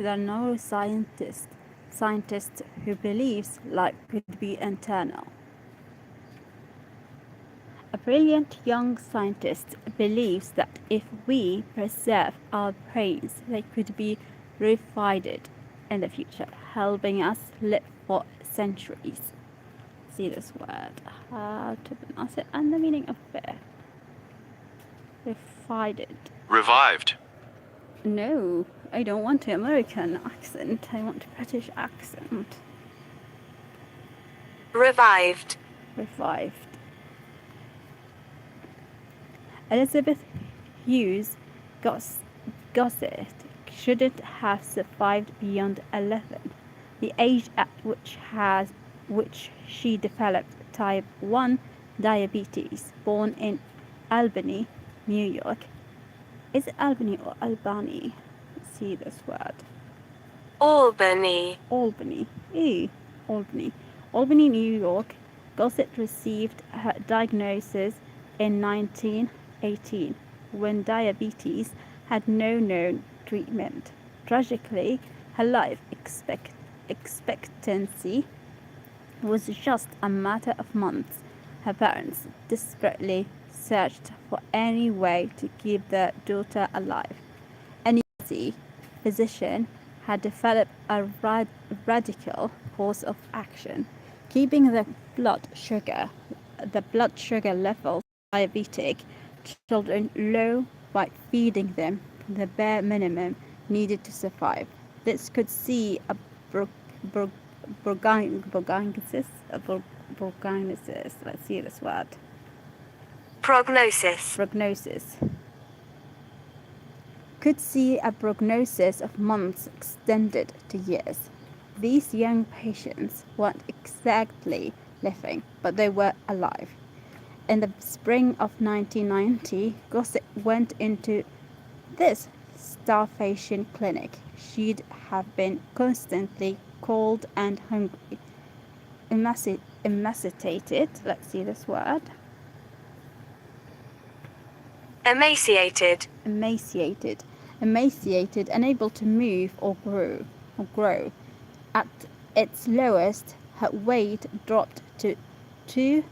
the neuroscientist who believes life could be internal. A brilliant young scientist believes that if we preserve our brains, they could be refined in the future, helping us live for centuries. See this word, how to pronounce it, and the meaning of it. Refined. Revived. No, I don't want an American accent. I want a British accent. Revived. Revived. Elizabeth Hughes Gossett shouldn't have survived beyond 11, the age at which she developed type 1 diabetes, born in Albany, New York. Is it Albany or Albany? Let's see this word. Albany. Albany. Albany. Albany, New York. Gossett received her diagnosis in 1918 when diabetes had no known treatment. Tragically, her life expectancy was just a matter of months. Her parents desperately searched for any way to keep their daughter alive. An emergency physician had developed a radical course of action, keeping the blood sugar level diabetic children low by feeding them the bare minimum needed to survive. This could see a prognosis. Let's see this word. Prognosis. Could see a prognosis of months extended to years. These young patients weren't exactly living, but they were alive. In the spring of 1990, Gossett went into this starvation clinic. She'd have been constantly cold and hungry, emaciated. Let's see this word. Emaciated, unable to move or grow. At its lowest, her weight dropped to 20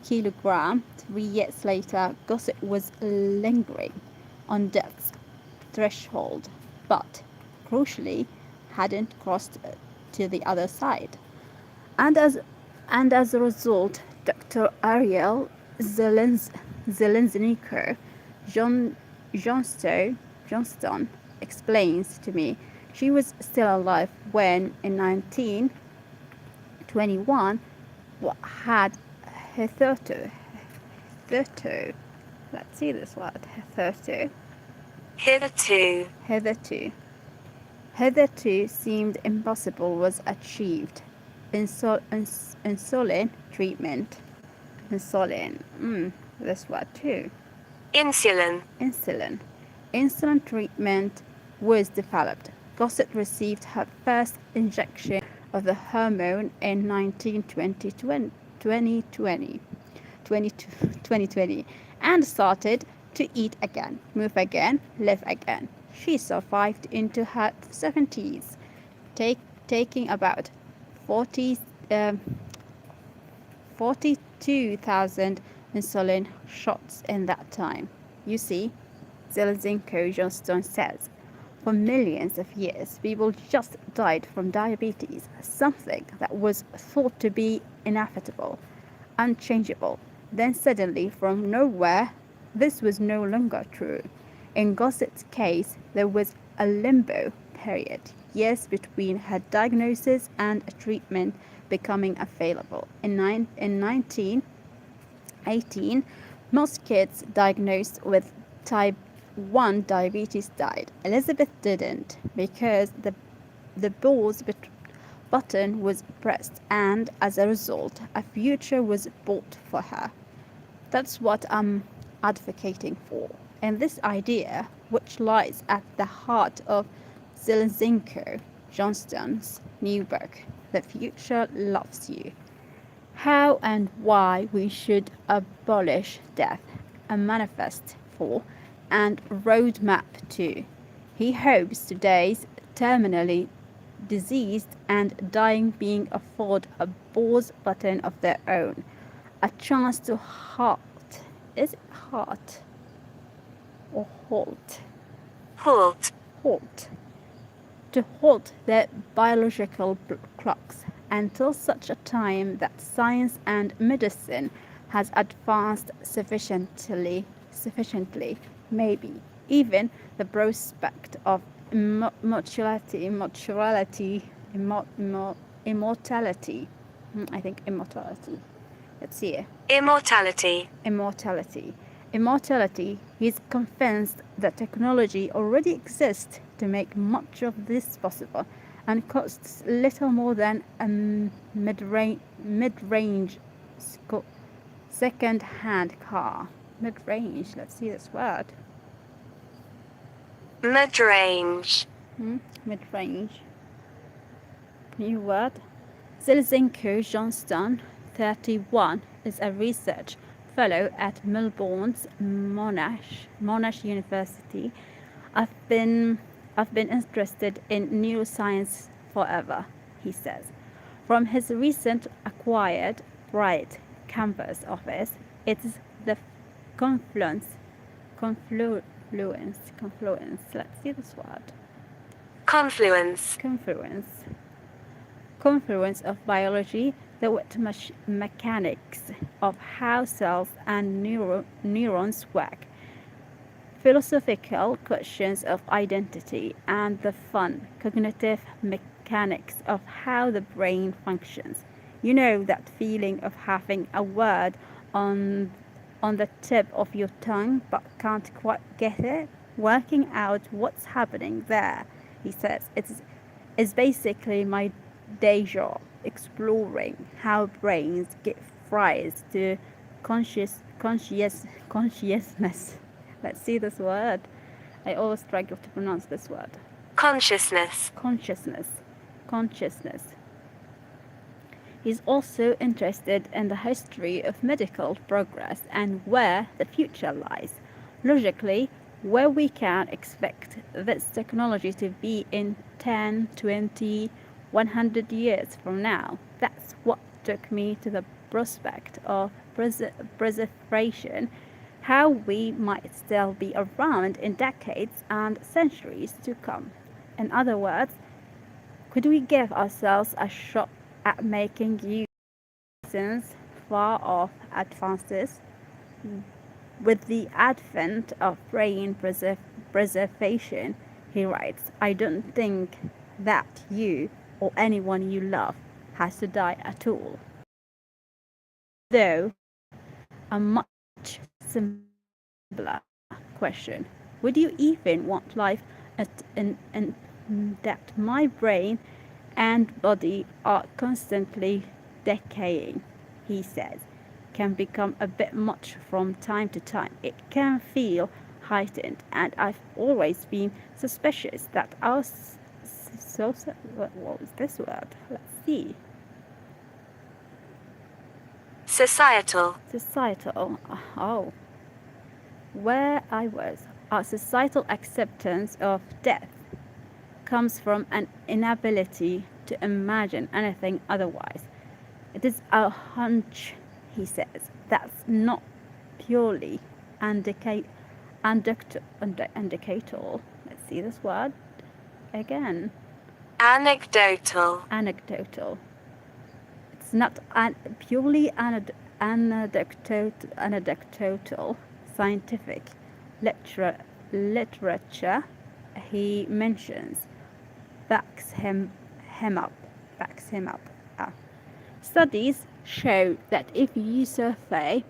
kilograms. 3 years later, Gossett was lingering on death's threshold, but crucially hadn't crossed to the other side. And as a result, Dr. Ariel Zelenzniker Johnston explains to me she was still alive when, in 1921, had hitherto. Let's see this word. Hitherto seemed impossible was achieved. Insulin treatment. This word too. Insulin treatment was developed. Gossett received her first injection of the hormone in 2020 and started to eat again, move again, live again. She survived into her 70s, taking about 42,000 insulin shots in that time. You see, Zelenzniker Johnston says, for millions of years, people just died from diabetes, something that was thought to be inevitable, unchangeable. Then suddenly, from nowhere, this was no longer true. In Gossett's case, there was a limbo period, years between her diagnosis and a treatment becoming available. In 1918, most kids diagnosed with type 1 diabetes died. Elizabeth didn't, because the pause button was pressed, and as a result, a future was bought for her. That's what I'm advocating for. And this idea, which lies at the heart of Zelenzniker Johnston's new book, The Future Loves You, how and why we should abolish death, a manifest for and roadmap to He hopes today's terminally diseased and dying being afford a pause button of their own, a chance to halt. Is it halt or halt? Halt. Halt. To halt their biological clocks until such a time that science and medicine has advanced sufficiently, maybe even the prospect of immortality, I think immortality. Let's see. Immortality. Immortality, he is convinced that technology already exists to make much of this possible and costs little more than a mid-range second-hand car. Mid-range, let's see this word. Mid-range. Mid-range. New word. Zelzinko Johnston, 31, is a research fellow at Melbourne's Monash University. I've been interested in neuroscience forever, he says. From his recent acquired Bright campus office, it's the confluence. Let's see this word. Confluence of biology, the wet mechanics of how cells and neurons work, philosophical questions of identity, and the fun cognitive mechanics of how the brain functions. You know that feeling of having a word on the tip of your tongue but can't quite get it? Working out what's happening there, he says. It's basically my day job, exploring how brains give rise to consciousness. Let's see this word. I always struggle to pronounce this word. Consciousness. He's also interested in the history of medical progress and where the future lies. Logically, where we can expect this technology to be in 10, 20, 100 years from now. That's what took me to the prospect of preservation, how we might still be around in decades and centuries to come. In other words, could we give ourselves a shot at making use far off advances? With the advent of brain preservation, he writes, I don't think that you or anyone you love has to die at all. Though, a much simpler question, would you even want life in that my brain and body are constantly decaying, he says, can become a bit much from time to time. It can feel heightened, and I've always been suspicious that our what was this word? Let's see. Societal. Oh, where I was. Our societal acceptance of death comes from an inability to imagine anything otherwise. It is a hunch, he says, that's not purely anecdotal. Let's see this word again. Anecdotal. It's not purely anecdotal scientific literature, he mentions, backs him up. Studies show that if you survey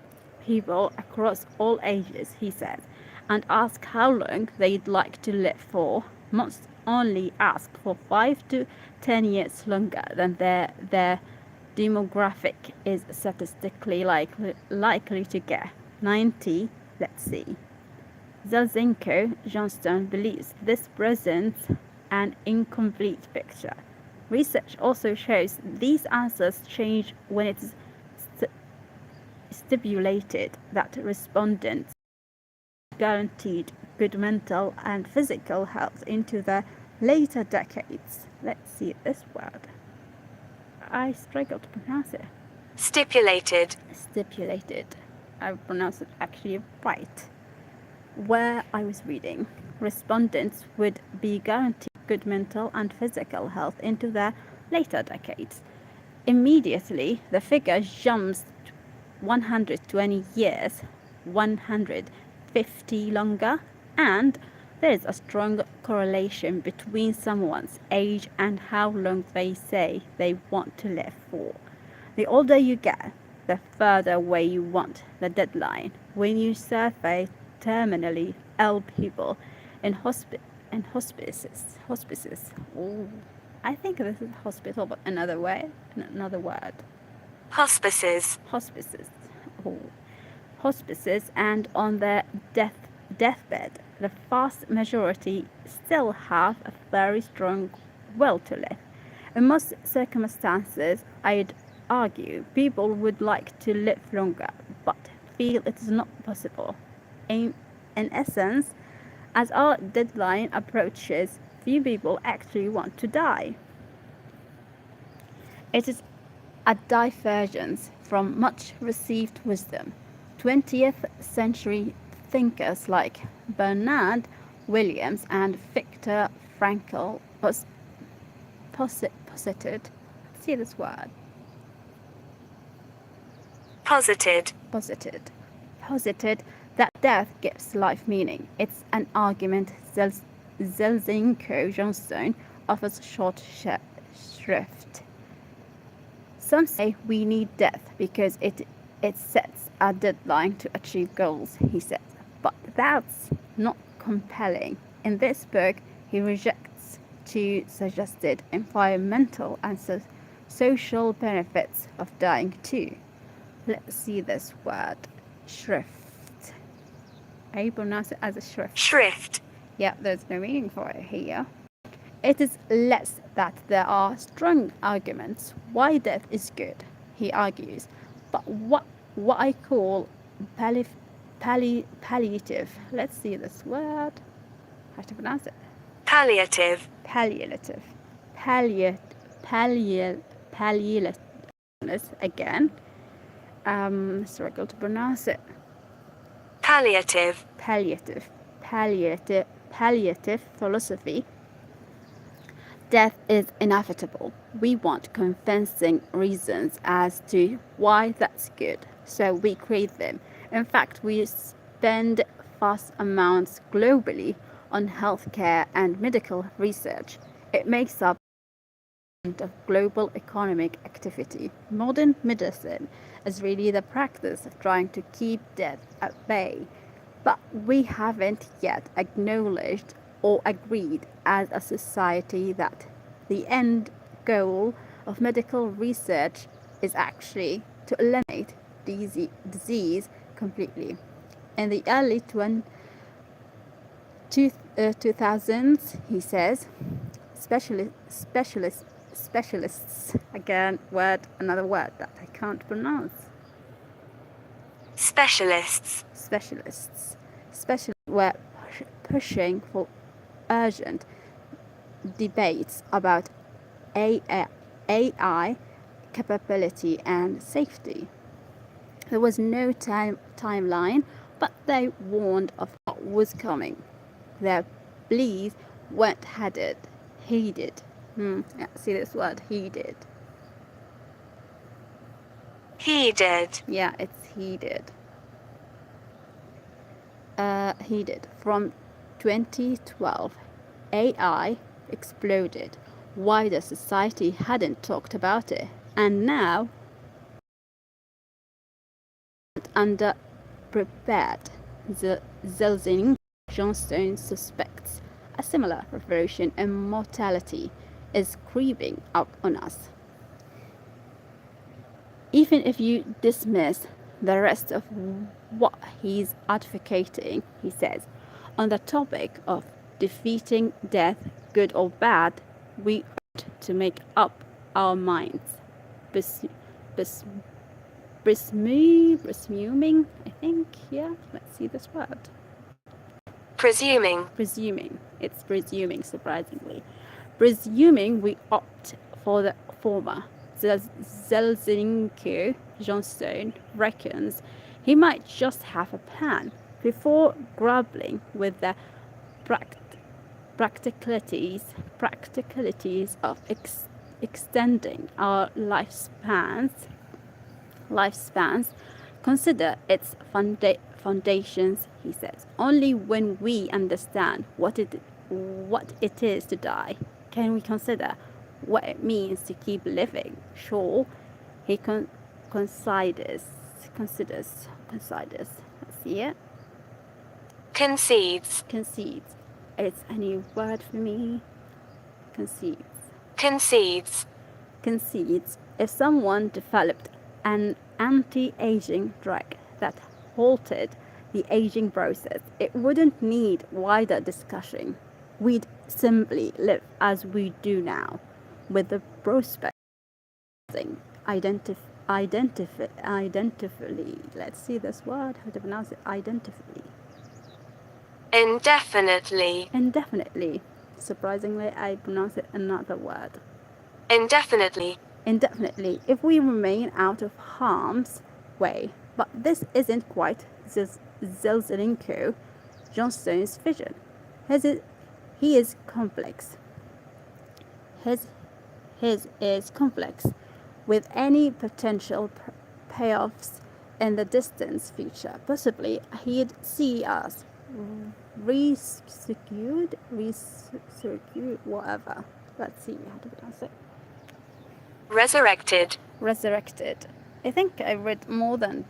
people across all ages, he says, and ask how long they'd like to live for, most only ask for 5 to 10 years longer than their demographic is statistically likely to get. 90, let's see. Zelzinko Johnston believes this presents an incomplete picture. Research also shows these answers change when it is stipulated that respondents are guaranteed good mental and physical health into the later decades. Let's see this word. I struggle to pronounce it. Stipulated. Stipulated. I pronounced it actually right. Where I was reading, respondents would be guaranteed good mental and physical health into the later decades. Immediately, the figure jumps 120 years, 150 longer, and there is a strong correlation between someone's age and how long they say they want to live for. The older you get, the further away you want the deadline. When you survey terminally ill people in hospices. Ooh, I think this is hospital, but another word. Hospices. Hospices. Oh. Hospices, and on their deathbed, the vast majority still have a very strong will to live. In most circumstances, I'd argue people would like to live longer, but feel it is not possible. In essence, as our deadline approaches, few people actually want to die. It is a divergence from much received wisdom. 20th century thinkers like Bernard Williams and Viktor Frankl posited, see this word, Posited. that death gives life meaning. It's an argument Zelzinko-Johnstone offers short shrift. Some say we need death because it sets a deadline to achieve goals, he says. But that's not compelling. In this book, he rejects two suggested environmental and social benefits of dying too. Let's see this word, shrift. I pronounce it as a shrift. Shrift. Yeah, there's no meaning for it here. It is less that there are strong arguments why death is good, he argues, but what I call palliative. Let's see this word. How to pronounce it? Palliative. Palliative. Again. Struggle to pronounce it. Palliative. Palliative philosophy. Death is inevitable. We want convincing reasons as to why that's good, so we create them. In fact, we spend vast amounts globally on healthcare and medical research. It makes up of global economic activity. Modern medicine is really the practice of trying to keep death at bay, but we haven't yet acknowledged or agreed as a society that the end goal of medical research is actually to eliminate disease completely. In the early 2000s, he says, specialists, again, another word that I can't pronounce. Specialists were pushing for urgent debates about AI capability and safety. There was no timeline, but they warned of what was coming. Their pleas weren't heeded. Yeah, see this word, heeded. Yeah, it's heeded. Heeded. From 2012, AI exploded. Wider society hadn't talked about it, and now underprepared. Zelzinko-Johnstone suspects a similar revolution in mortality is creeping up on us. Even if you dismiss the rest of what he's advocating, he says, on the topic of defeating death, good or bad, we ought to make up our minds. Presuming, I think, yeah, let's see this word. Presuming. Presuming. It's presuming, surprisingly. Presuming we opt for the former. Zelzhenko Johnstone reckons he might just have a plan before grappling with the practicalities of extending our lifespans. Consider its foundations, he says. Only when we understand what it is to die can we consider what it means to keep living. Sure, he considers. Let's see it. Concedes. Concedes. It's a new word for me. Concedes. Concedes. Concedes. If someone developed an anti-aging drug that halted the aging process, it wouldn't need wider discussion. We'd simply live as we do now, with the prospect of identically. Let's see this word, how to pronounce it, identically. Indefinitely. Indefinitely. Surprisingly, I pronounce it another word. Indefinitely. Indefinitely, if we remain out of harm's way. But this isn't quite Zelzhenko Johnstone's vision. He is complex. His is complex, with any potential payoffs in the distant future. Possibly he'd see us rescued, whatever. Let's see how to pronounce it. Resurrected. Resurrected. I think I read more than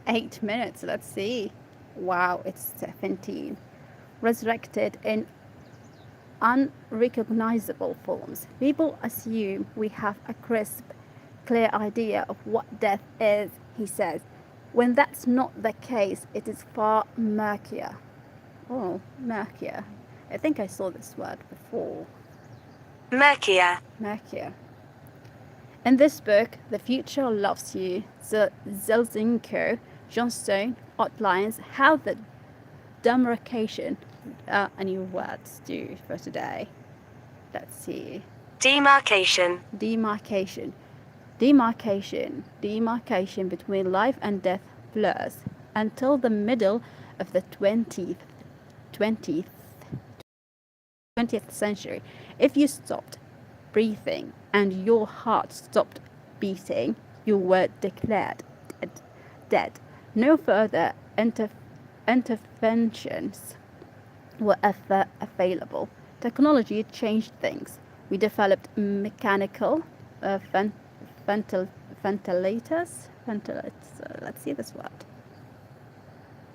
8 minutes. Let's see. Wow, it's 17. Resurrected in unrecognizable forms. People assume we have a crisp, clear idea of what death is, he says. When that's not the case, it is far murkier. Oh, murkier. I think I saw this word before. Murkier. Murkier. In this book, The Future Loves You, Zelzhenko Johnstone outlines how the demarcation, a new word do for today. Let's see. Demarcation. Demarcation between life and death blurs until the middle of the 20th century. If you stopped breathing and your heart stopped beating, you were declared dead. No further interventions were available. Technology changed things. We developed mechanical ventilators. Let's see this word.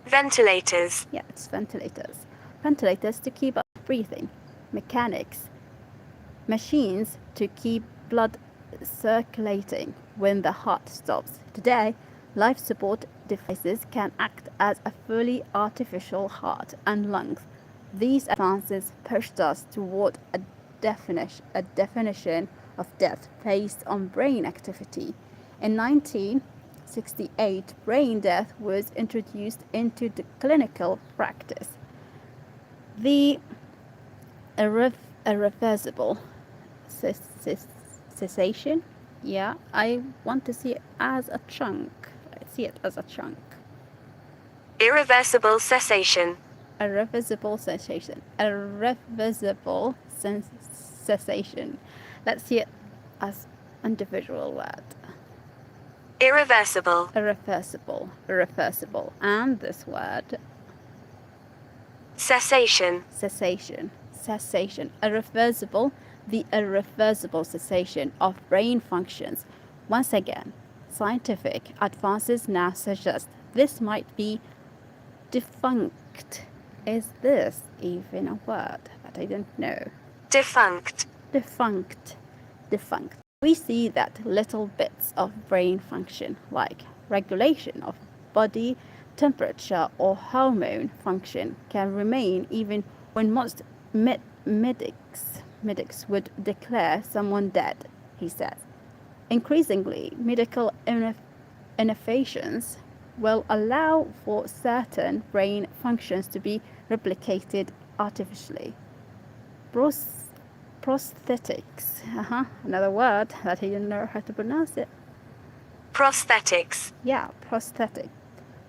Ventilators. Yeah, it's ventilators. Ventilators to keep us breathing. Mechanics. Machines to keep blood circulating when the heart stops. Today, life support devices can act as a fully artificial heart and lungs. These advances pushed us toward a definition of death based on brain activity. In 1968, brain death was introduced into the clinical practice. The irreversible cessation. Yeah, I want to see it as a chunk. I see it as a chunk. Irreversible cessation. Irreversible cessation. Irreversible cessation. Let's see it as individual word. Irreversible. Irreversible. Irreversible. And this word. Cessation. Cessation. Cessation. Irreversible. The irreversible cessation of brain functions. Once again, scientific advances now suggest this might be defunct. Is this even a word that I don't know? Defunct. Defunct. Defunct. We see that little bits of brain function, like regulation of body temperature or hormone function, can remain even when most medics would declare someone dead, he says. Increasingly, medical innovations will allow for certain brain functions to be replicated artificially. Prosthetics. Another word that I didn't know how to pronounce it. Prosthetics. Yeah, prosthetic.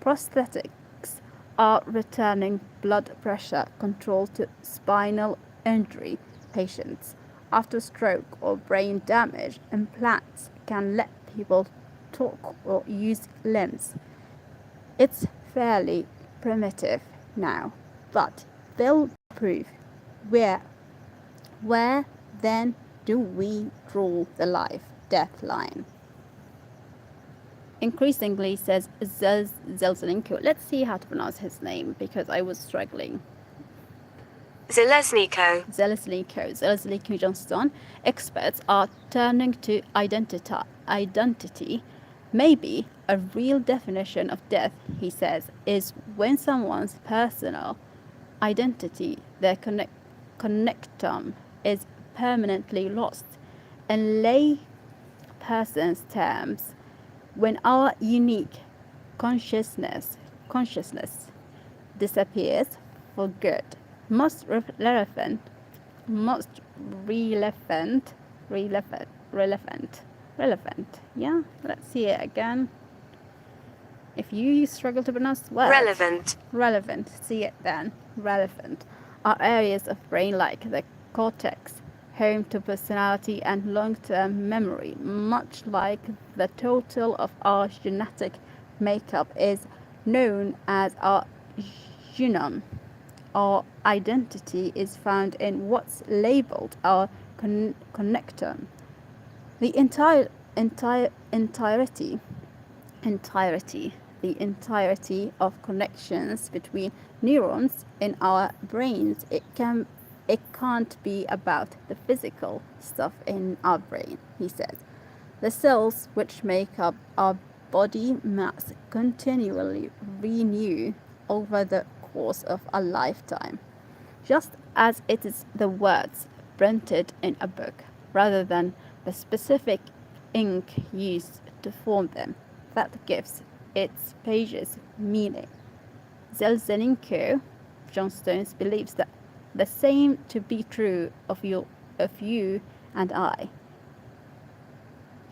Prosthetics are returning blood pressure control to spinal injury patients. After stroke or brain damage, implants can let people talk or use limbs. It's fairly primitive now, but they'll prove where then do we draw the life-death line? Increasingly, says Zelzhenko. Let's see how to pronounce his name because I was struggling. Zelzhenko Johnston. Experts are turning to identity. Maybe a real definition of death, he says, is when someone's personal identity, their connectum, is permanently lost. In lay person's terms, when our unique consciousness disappears for good. Most relevant. Yeah, let's see it again. If you struggle to pronounce words, relevant, see it then. Relevant are areas of brain like the cortex, home to personality and long-term memory, much like the total of our genetic makeup is known as our genome. Our identity is found in what's labeled our connectome. The entirety of connections between neurons in our brains. It can't be about the physical stuff in our brain, he says. The cells which make up our body mass continually renew over the course of a lifetime, just as it is the words printed in a book, rather than the specific ink used to form them, that gives its pages meaning. Zelzhenko Johnston believes that the same to be true of you and I.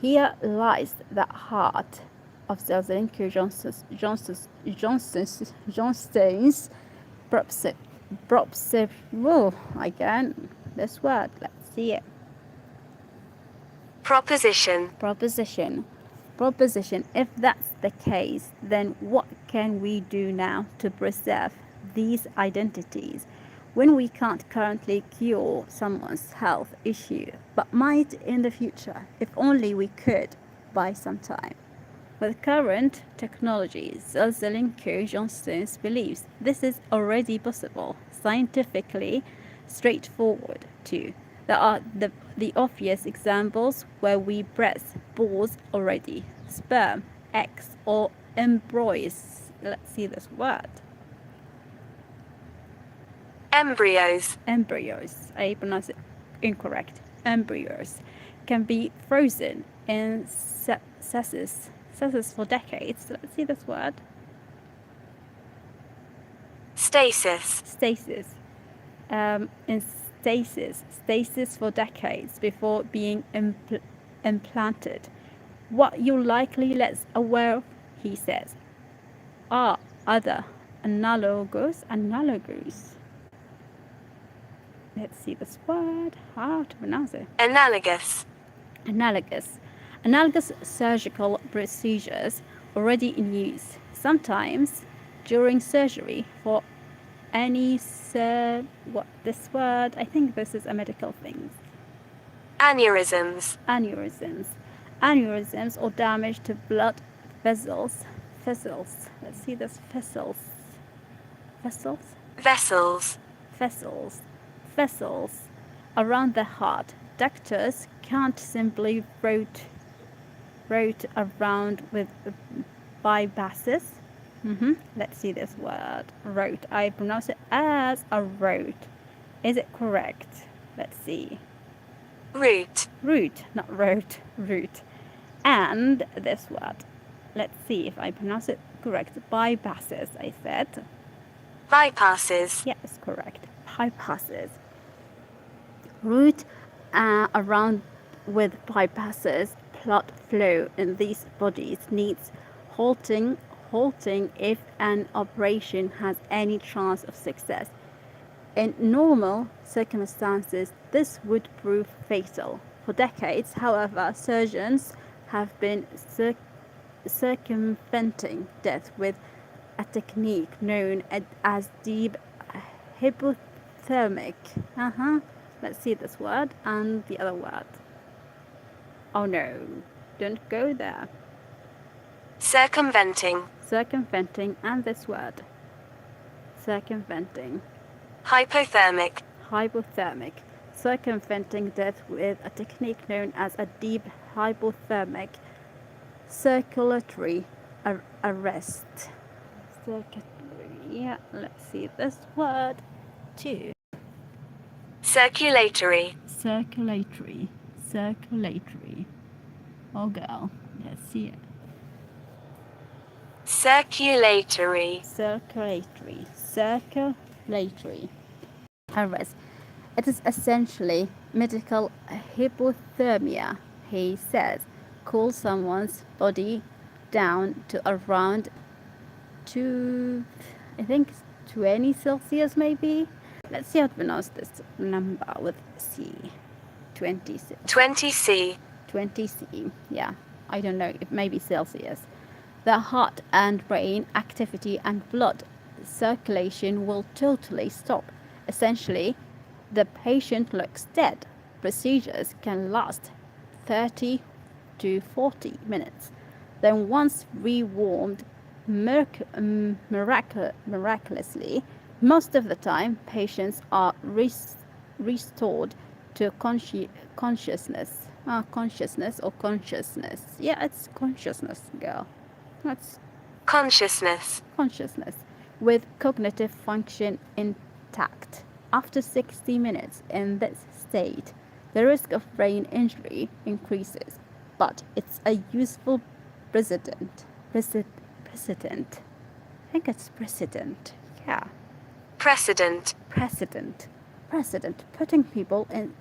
Here lies the heart of Zelzhenko Johnston's again, this word, let's see it. Proposition. If that's the case, then what can we do now to preserve these identities when we can't currently cure someone's health issue, but might in the future, if only we could buy some time? With current technologies, Zelzhenko Johnston believes this is already possible, scientifically straightforward too. There are the obvious examples where we press pause already. Sperm, eggs, or embryos. Let's see this word. Embryos. I pronounce it incorrect. Embryos can be frozen in stasis for decades. Let's see this word. Stasis. In stasis for decades before being implanted. What you're likely less aware of, he says, are other analogous. Let's see this word, how to pronounce it. Analogous surgical procedures already in use, sometimes during surgery for any what this word, I think this is a medical thing. Aneurysms or damage to blood vessels. Let's see this vessels around the heart. Doctors can't simply route around with bypasses. Let's see this word, route. I pronounce it as a route. Is it correct? Let's see. Route, not route, route. And this word, let's see if I pronounce it correct. Bypasses, I said. Bypasses. Yes, correct. Bypasses. Route around with bypasses. Blood flow in these bodies needs halting if an operation has any chance of success. In normal circumstances, this would prove fatal. For decades, however, surgeons have been circumventing death with a technique known as deep hypothermic. Let's see this word and the other word. Oh no, don't go there. Circumventing. Circumventing and this word. Circumventing. Hypothermic. Hypothermic. Circumventing death with a technique known as a deep hypothermic circulatory arrest. Yeah, let's see this word too. Circulatory. Circulatory. Oh girl, let's see it. Circulatory. Arrest. It is essentially medical hypothermia, he says. Cool someone's body down to around 20 Celsius maybe. Let's see how to pronounce this number with C. 20 C. 20 C. Yeah, I don't know, it may be Celsius. The heart and brain activity and blood circulation will totally stop. Essentially, the patient looks dead. Procedures can last 30 to 40 minutes. Then once rewarmed miraculously, most of the time patients are restored to consciousness. Consciousness. Yeah, it's consciousness, girl. That's consciousness. With cognitive function intact. After 60 minutes in this state, the risk of brain injury increases, but it's a useful precedent. I think it's precedent. Yeah. Precedent. Putting people in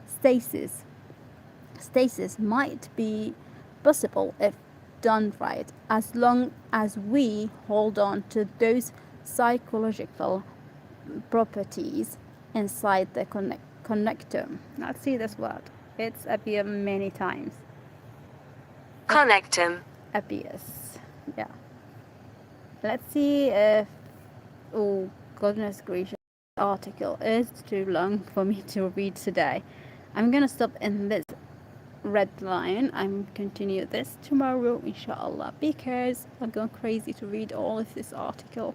stasis. Stasis might be possible if done right, as long as we hold on to those psychological properties inside the connectome. Let's see this word. It's appeared many times. Connectome. Appears. Yeah. Let's see if... Oh, goodness gracious. This article is too long for me to read today. I'm gonna stop in this red line. I'm continue this tomorrow, inshallah, because I'm going crazy to read all of this article.